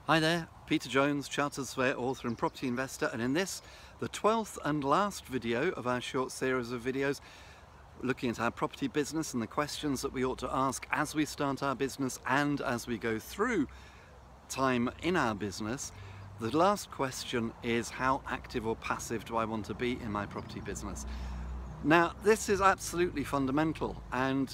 Hi there, Peter Jones, Chartered Surveyor, author and property investor, and in this, the 12th and last video of our short series of videos looking at our property business and the questions that we ought to ask as we start our business and as we go through time in our business. The last question is, how active or passive do I want to be in my property business? Now, this is absolutely fundamental, and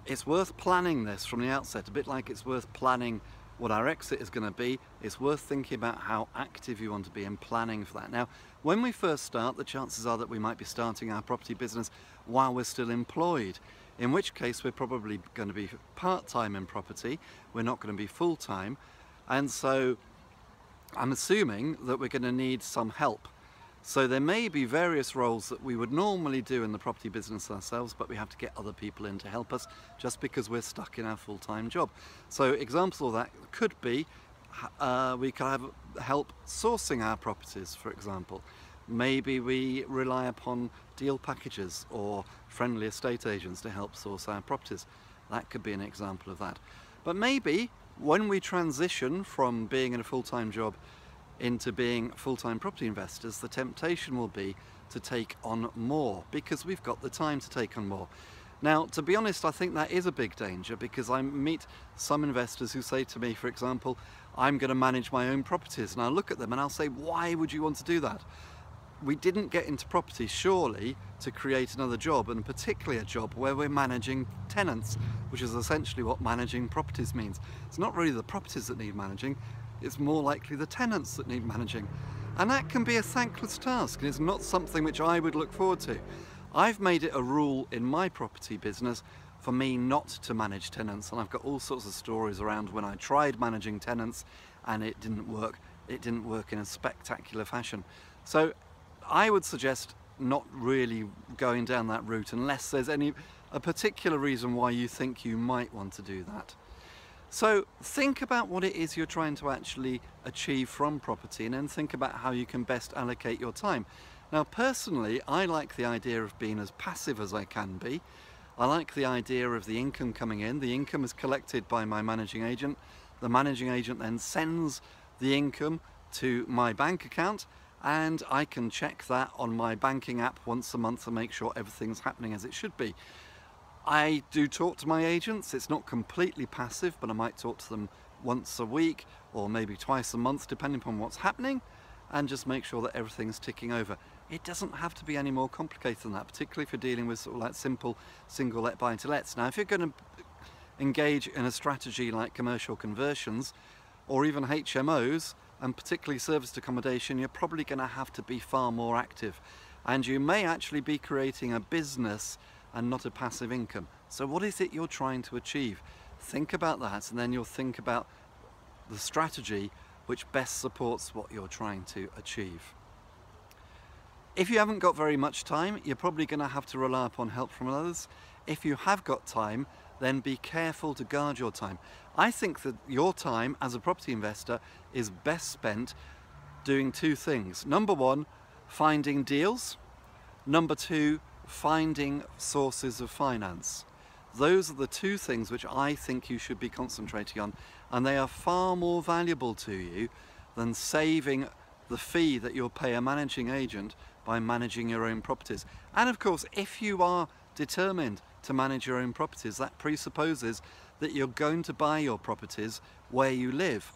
it's worth planning this from the outset, a bit like it's worth planning what our exit is going to be. It's worth thinking about how active you want to be and planning for that. Now, when we first start, the chances are that we might be starting our property business while we're still employed, in which case we're probably going to be part-time in property. We're not going to be full-time, and so I'm assuming that we're going to need some help. So there may be various roles that we would normally do in the property business ourselves, but we have to get other people in to help us just because we're stuck in our full-time job. So examples of that could be, we could have help sourcing our properties, for example. Maybe we rely upon deal packages or friendly estate agents to help source our properties. That could be an example of that. But maybe when we transition from being in a full-time job into being full-time property investors, the temptation will be to take on more because we've got the time to take on more. Now, to be honest, I think that is a big danger, because I meet some investors who say to me, for example, I'm going to manage my own properties, and I'll look at them and I'll say, why would you want to do that? We didn't get into property surely to create another job, and particularly a job where we're managing tenants, which is essentially what managing properties means. It's not really the properties that need managing, it's more likely the tenants that need managing. And that can be a thankless task, and it's not something which I would look forward to. I've made it a rule in my property business for me not to manage tenants, and I've got all sorts of stories around when I tried managing tenants and it didn't work. It didn't work in a spectacular fashion. So I would suggest not really going down that route unless there's a particular reason why you think you might want to do that. So think about what it is you're trying to actually achieve from property, and then think about how you can best allocate your time. Now, personally, I like the idea of being as passive as I can be. I like the idea of the income coming in. The income is collected by my managing agent. The managing agent then sends the income to my bank account, and I can check that on my banking app once a month to make sure everything's happening as it should be. I do talk to my agents. It's not completely passive, but I might talk to them once a week or maybe twice a month, depending upon what's happening, and just make sure that everything's ticking over. It doesn't have to be any more complicated than that, particularly if you're dealing with sort of like simple single let buy-to-lets. Now, if you're going to engage in a strategy like commercial conversions or even HMOs, and particularly serviced accommodation, you're probably going to have to be far more active, and you may actually be creating a business and not a passive income. So what is it you're trying to achieve? Think about that, and then you'll think about the strategy which best supports what you're trying to achieve. If you haven't got very much time, you're probably going to have to rely upon help from others. If you have got time, then be careful to guard your time. I think that your time as a property investor is best spent doing two things. Number one, finding deals. Number two, finding sources of finance. Those are the two things which I think you should be concentrating on, and they are far more valuable to you than saving the fee that you'll pay a managing agent by managing your own properties. And of course, if you are determined to manage your own properties, that presupposes that you're going to buy your properties where you live.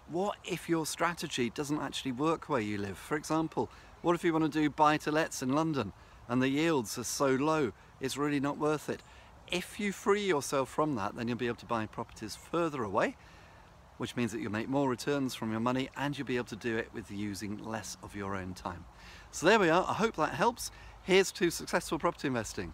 What if your strategy doesn't actually work where you live? For example, what if you want to do buy-to-lets in London and the yields are so low, it's really not worth it? If you free yourself from that, then you'll be able to buy properties further away, which means that you'll make more returns from your money, and you'll be able to do it with using less of your own time. So there we are. I hope that helps. Here's to successful property investing.